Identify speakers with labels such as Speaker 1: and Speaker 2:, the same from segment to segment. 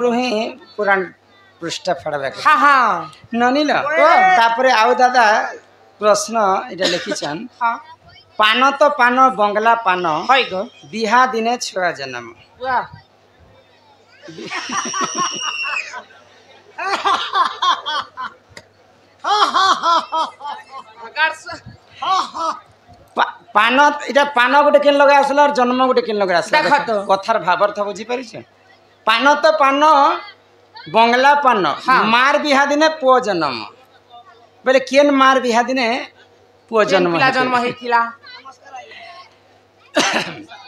Speaker 1: रुहे पुराण पृष्ठ फड़बा
Speaker 2: हाँ हाँ
Speaker 1: ननिल तापरे आउ दादा प्रश्न इटा लिखिछन
Speaker 2: हाँ
Speaker 1: पान तो पान बंगला पान
Speaker 2: है गो
Speaker 1: बिहा दिने छुआ जन्म
Speaker 2: वाह
Speaker 1: पान इटा पान गोटे केन लगा आसला और जन्म गोटे केन लगा आसला
Speaker 2: देखा तो।
Speaker 1: कथार भावार्थ बुझी पारिछ पान तो पान बंगला पान
Speaker 2: हाँ।
Speaker 1: मार बिहा दिने पुओ जन्म बोले केन मार बिहा दिने पुओ जन्म
Speaker 2: पिला जन्म हेतिला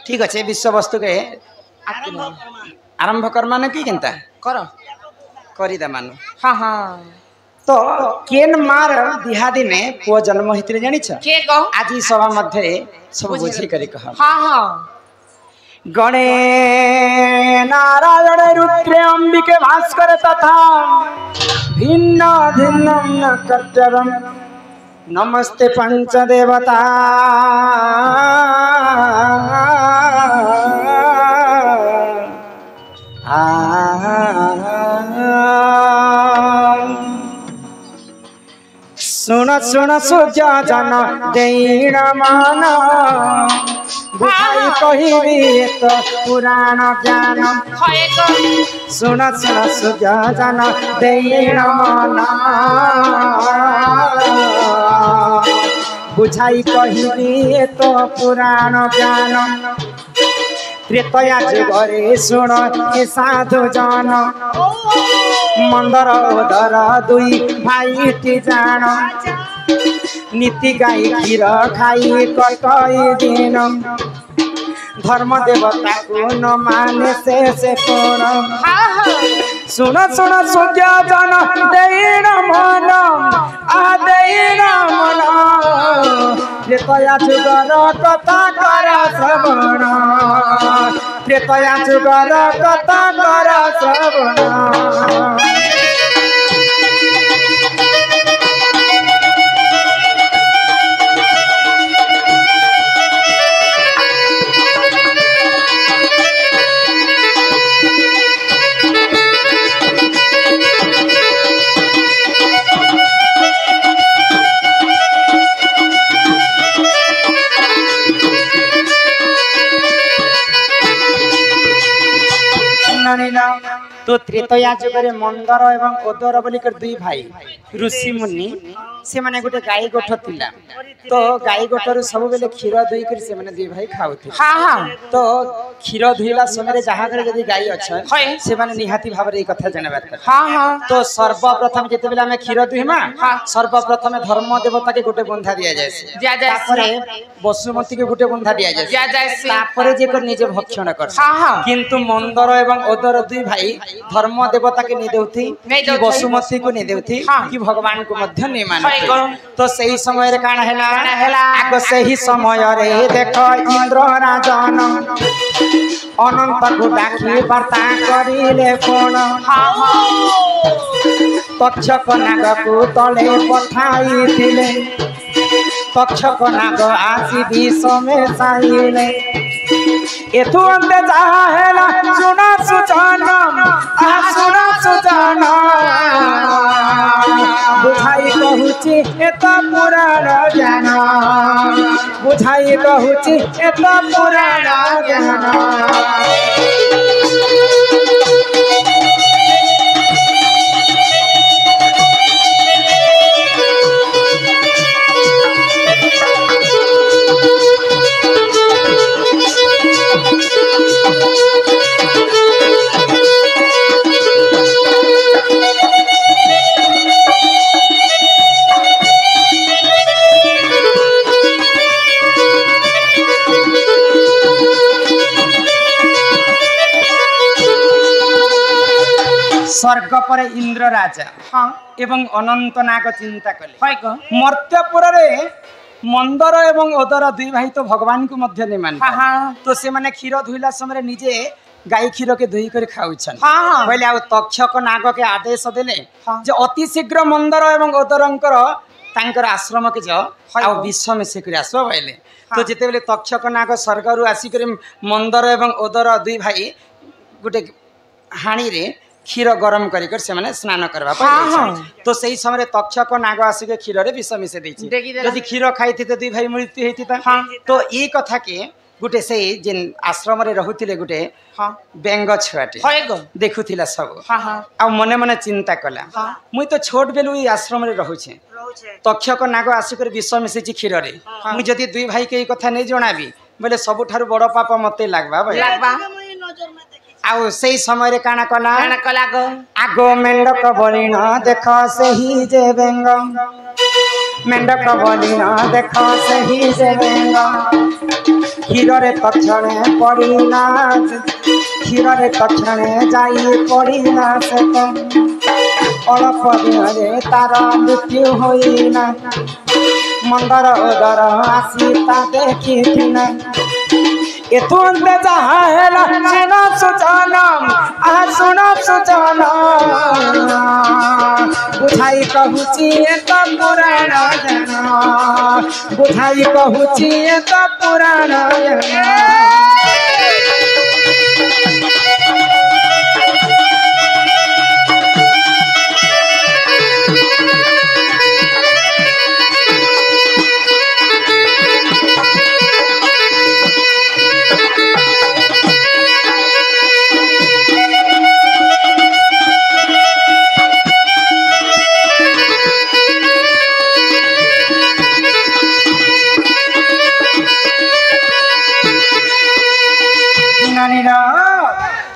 Speaker 1: ठीक अच्छे विश्व वस्तु के आरंभ कर माने की केनता
Speaker 2: करो
Speaker 1: करिदा मानु
Speaker 2: हाँ हाँ
Speaker 1: तो केन मार बिहा दिने पुओ जन्म हेतिले जानि छ
Speaker 2: के गो
Speaker 1: आज ई सभा मध्ये सब बुझी करी कह
Speaker 2: हाँ हाँ
Speaker 1: गणे नारायण रुद्र अंबिके भास्कर तथा भिन्न भिन्न न कर्तव्यम नमस्ते पंचदेवता सुन सुन सूर्य जन देण मान बुझाई कहिबी तो पुराण ज्ञान
Speaker 2: है गो
Speaker 1: सुन सुन सूर्य जन देण मान बुझाई कहिबी तो पुराण ज्ञान त्रेतया जुगरे सुन ए साधु जन मंदर उदर दुई भाई टी जान नीति गाई क्षीर खाई कटई दिन धर्म देवता को न माने से कोण सुन सुन सूर्य जन देण मन आ देण मन त्रेतया जुगर कथा कर श्रवण त्रेतया जुगर कथा कर श्रवण तो त्रेतया जुगरे मंदर एवं ओदर बोलिकर दुई भाई ऋषि मुनि से माने गोटे गाई गोठ थिला तो गाई गोठर सब बेले क्षीर दुई कर से माने दुई भाई खाउथे
Speaker 2: हाँ हाँ
Speaker 1: तो क्षीर धुइला समय जहाँ घरे यदि गाई अच्छा
Speaker 2: है
Speaker 1: से माने निहाती भाव रे कथा जानबार कर
Speaker 2: हाँ हाँ
Speaker 1: तो सर्वप्रथम जेते बेले हमें क्षीर दुहिमा सर्वप्रथम धर्म देवता के गोटे बंधा दिया जाय
Speaker 2: दिया जाय
Speaker 1: तापरे वसुमती के गोटे बंधा दिया जाय
Speaker 2: दिया जाय
Speaker 1: तापरे जे कर निजे भक्षण कर
Speaker 2: हाँ हाँ
Speaker 1: किंतु मंदर एवं ओदर दुई भाई धर्म देवता के नहीं देउथी कि वसुमती को नहीं देउथी कि भगवान को मध्य नहीं मानते तो सही समय रे काना हैला आग सही समय रे देखो इंद्र राजन अनंत को डाकी वार्ता करिले कोन तक्षक नाग को तले पठाई दिले तक्षक नाग आसी विष में साइले एथु अंते जहा हैला सुना सुजाना सुना सुजाना बुझाई कहूची एत पुराण ज्ञान बुझाई कहूची एत पुराण ज्ञान स्वर्ग पर इंद्र राजा
Speaker 2: हाँ
Speaker 1: एवं अनंत नाग चिंता कले
Speaker 2: है गो
Speaker 1: मर्त्यपुर रे मंदर एवं ओदर दुई भाई तो भगवान को मध्य नहीं मानते
Speaker 2: हाँ हाँ
Speaker 1: तो से माने क्षीर धुइला समय निजे गाई क्षीर के धुई कर खाउछन
Speaker 2: हाँ हाँ
Speaker 1: कहले आ तक्षक नाग के आदेश देले
Speaker 2: हाँ।
Speaker 1: जे अति शीघ्र मंदर एवं ओदरंकर तांकर आश्रम के जो आ विश्व में से कर आसो बोले तो जेते बेले तक्षक नाग स्वर्ग रु आसी कर मंदर एवं ओदर दुई भाई गुटे हाणी रे क्षीर गरम कर से माने स्नान करबा तो सही समय तक्षक नाग आसिक क्षीर रे विष मिसे देछि जदि क्षीर खाई थी दुई भाई मृत्यु होता तो ये कथा के गोटे से जिन आश्रम रे रहुतिले गोटे बेंग छुआटे देखुथिला सब आ मने मने चिंता कला मुई तो छोट बेलु ई आश्रम रे रहूछे तक्षक नाग आसिक विष मिसे क्षीर रे मुई जदि दुई भाई के कथा नहीं जणाबी बोले सबुठारु बड़ पाप मते लागबा आउ सही समय काना कला आगो मेंढक बलिन देख सही जे बेंग मेंढक बलिन देख सही जे बेंग क्षीर रे तक्षणे पड़िना क्षीर रे तक्षणे जाई पड़िना से अल्प दिन रे तार मृत्यु होइना मंदर उदर आसी ता देखिथिना एतुंत जहा हेला सुना सुजानम आ सुना सुजानम बुझाई कहूची एत पुराण जना बुझाई कहूची एत पुराण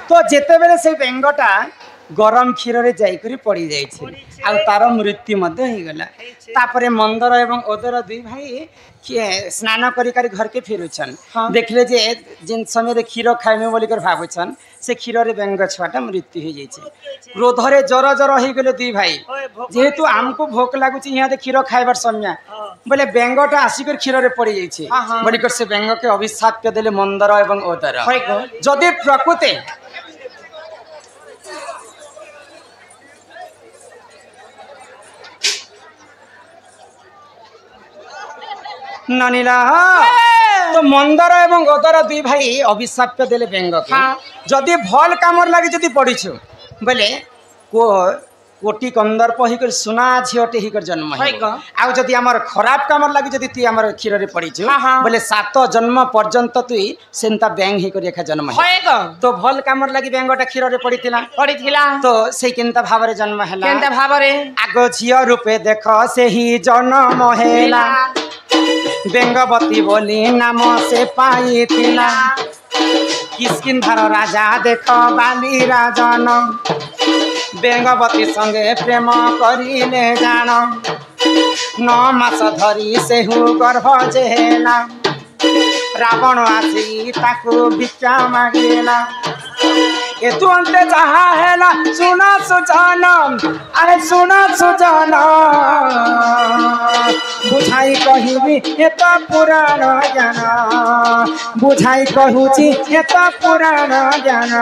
Speaker 1: तो जेते बेले से बेंगटा गरम क्षीर रे जाइकरी पड़ी जाइछे आ तार मृत्यु मध्य हो गला तापरे मंदर एवं ओदर दुई भाई स्नान करी घर के फिरुछन देखले जे जिन समय रे क्षीर खाइमे बोली कर भाबुछन से क्षीर रे बेंग छुआटा मृत्यु हो जाइछे क्रोध रे जर जर हो गले दुई भाई जेहेतु हमको भोक लागुची यहाँ दे क्षीर खाइबार समय बोले बेंगटा आसिक क्षीर रे पड़ी जाइछे बोली कर से बेंग के अभिशाप के देले मंदर एवं ओदर जदि प्रकृति ननीला तो मंदर एवं ओदर दुई भाई अभिशाप देले बेंग के जदि भल कामर लगे जदि पड़ीछु बोले कोटी कंदर पहिकर सुना झियोटे हिकर जन्म आ जदि हमर खराब कामर लगे जदि तू हमर क्षीर रे पड़ीछु बोले 7 जन्म पर्यंत तू सेंता बेंग हिकर एखा जन्म तो भल कामर लगे बेंगटा क्षीर रे पड़ीथिला तो से केनता भाव रे जन्म हैला केनता भाव रे आगो झियो रूपे देख सेही जन्म हैला बेंगवती बोली नाम से पाई थिला किस्किंधार राजा देख बाली राजन बेंगवती संगे प्रेम करिले जान 9 मास धरी सेहु गर्भ जेला रावण आसी ताकू भिक्षा मागिला एतु अंते जहा हैला सुना सुजानम अरे सुना सुजानम बुझाई कहिबी एत पुराण ज्ञान बुझाई कहूची एत पुराण ज्ञान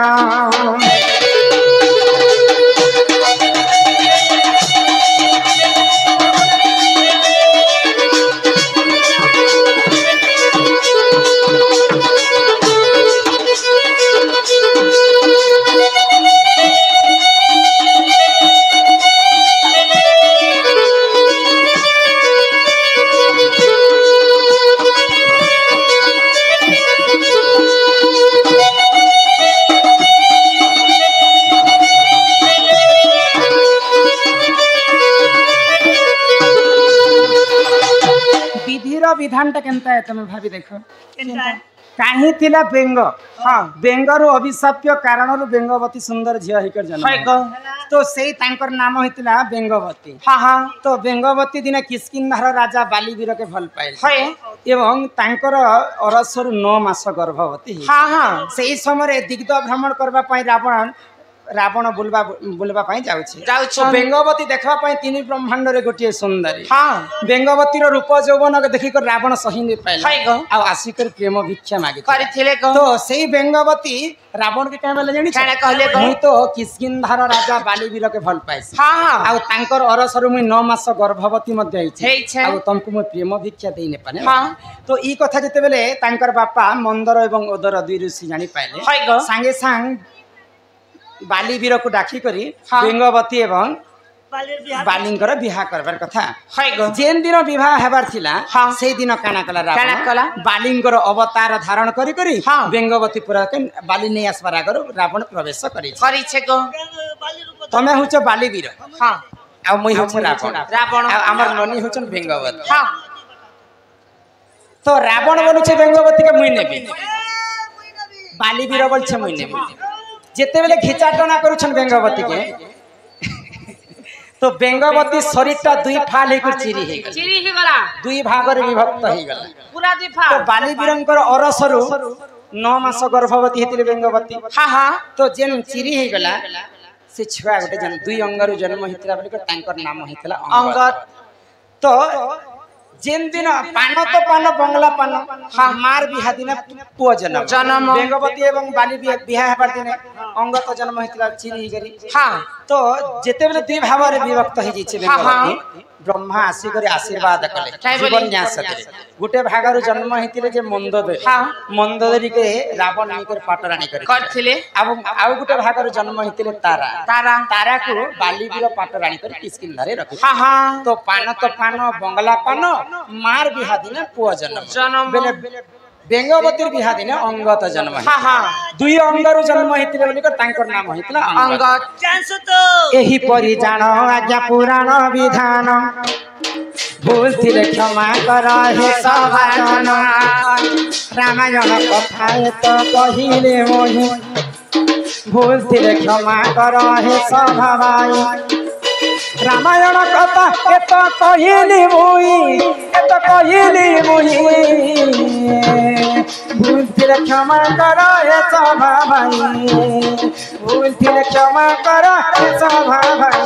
Speaker 1: विधानटा केनता है तुम भाभी देखो काहे थिला बेंग बेंगरु अभिशाप्य कारणरु बेंगवती सुंदर झिया हिकर जन्म तो सेई तांकर नाम हितला बेंगवती तो बेंगवती दिने किस्किंधार राजा बालीवीर के भल पाइल एवं तांकर अरसरु 9 मास गर्भवती सेई समय दिग्ध भ्रमण करबा पई रावण बुलवा जाऊँ बेंगवती देखा 3 ब्रह्मांड रे गोटे सुंदरी बेंगवती रूप यौवन देखिक रावण सही नहीं पाइल आसिक प्रेम भिक्षा मांगी तो सही बेंगवती रावण के क्या जानी तो किस्किंधार राजा बालीवीर के भल पाई अरसरु मुई 9 मास गर्भवती तुमको मुझे प्रेम भिक्षा दे ने पाने तो ई कथा जिते बेले बापा मंदर एवं ओदर 2 ऋषि जानी पाइले सांगे सांग बालीवीर को डाकी करी बेंगवती एवं बालिंगर बिहा करबार कथा जेन दिन विवाह हेबार थिला से दिन काना कला रावण बालिंगर अवतार धारण करी करी बेंगवती पुरा के बाली नै आसबार आगर रावण प्रवेश करी छे गो तमे हुछ बालीवीर हां आ मई हुछ रावण हमर ननी हुछ बेंगवती हां तो रावण बोलु छे बेंगवती के मुई नेबी बालीवीर बोल छे मुई नेबी जेते बेले घिचाटना करू छन बेंगवती के तो बेंगवती शरीरटा दुई फाल हे कर चिरी हे गला दुई भाग रे विभक्त हे गला पूरा दुई फाल तो बालीवीरंकर अरसरु 9 मास गर्भवती हेतिले बेंगवती हां हां तो जेन चिरी हे गला से छुआ गोटे जन दुई अंगरु जन्म हितला बलिक तांकर नाम हितला अंगद तो जेन दिन पान तो पान बंगला पान मार बिहा दिन पुआ जन्म बेंगवती एवं बाली बिहा हेबार दिन अंगत जन्म हितला चिरी गरी हां तो जेते बेले दुई भाव रे विभक्त हे जिछे बेंगवती ब्रह्मा आसी करे आशीर्वाद कले जीवन न्यास करे गुटे भागरु जन्म हितिले जे मंदोदरी मंदोदरी के रावण निकर पाटराणी करथिले आ गुटे भागरु जन्म हितिले तारा तारा तारा को बालीवीर पाटराणी कर किसकिन धरे रखे तो पान बंगला पान मार बिहा दिन पुआ जन्म बेले बेंगवती बिहा दिन अंगत जन्म हां हां दुई अंगरु जन्म हितिले बोली कर तांकर नाम हितला अंगत चांस तो एही परि जानो आज्ञा पुराण विधान भूल थिले क्षमा कर हे सभाजन रामायण कथा तो कहिले मोहि भूल थिले क्षमा कर हे सभा भाई रामायण कथा एत कहिली मुई भूल थिले क्षमा कर हे सभा भाई भूल थिले क्षमा कर हे सभा भाई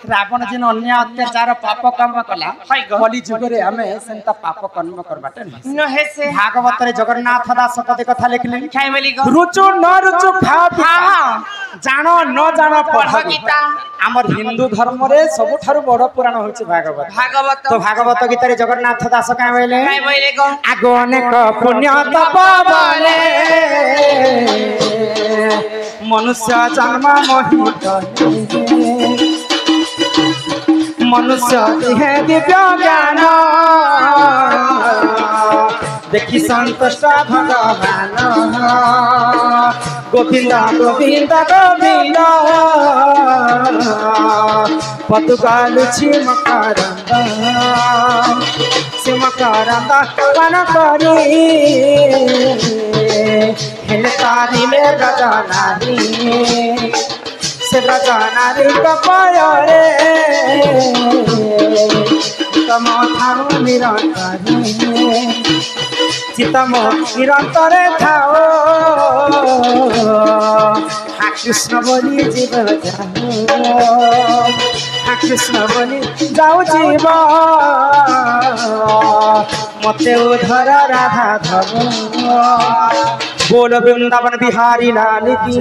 Speaker 1: रावण जिन अन्य अत्याचार पाप कर्म कला कली जुग रे हमें सेंता पाप कर्म करबाटे न हे से भागवत रे जगन्नाथ दास पदे कथा लिखले रुचु न रुचु खा जानो न जानो पढ़ गीता हमर हिंदू धर्म रे सब थारु बड़ पुराण होछि भागवत तो भागवत गीता रे जगन्नाथ दास का बोले आगो अनेक पुण्य तप बले मनुष्य जन्म मोहित मनुष्य दिहे दिव्य ज्ञान देखी संतुष्ट भगवान गोविंद गोविंद गोविंद पतुकालुछि मकरंद से मकरंद पान करी हेले तारी ले गजनारी से गजनारी कपाय रे तम थारु निरंतरी चितम निरंतरे थाओ हा कृष्ण बोली जीव जाओ हा कृष्ण बोली जाओ जीव मते उधर राधा धव बोल वृंदावन बिहारी लाल की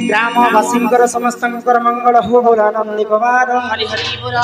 Speaker 1: ग्रामवासी समस्त मंगल हो बोला नंदी कुमार हरि हरि बोला।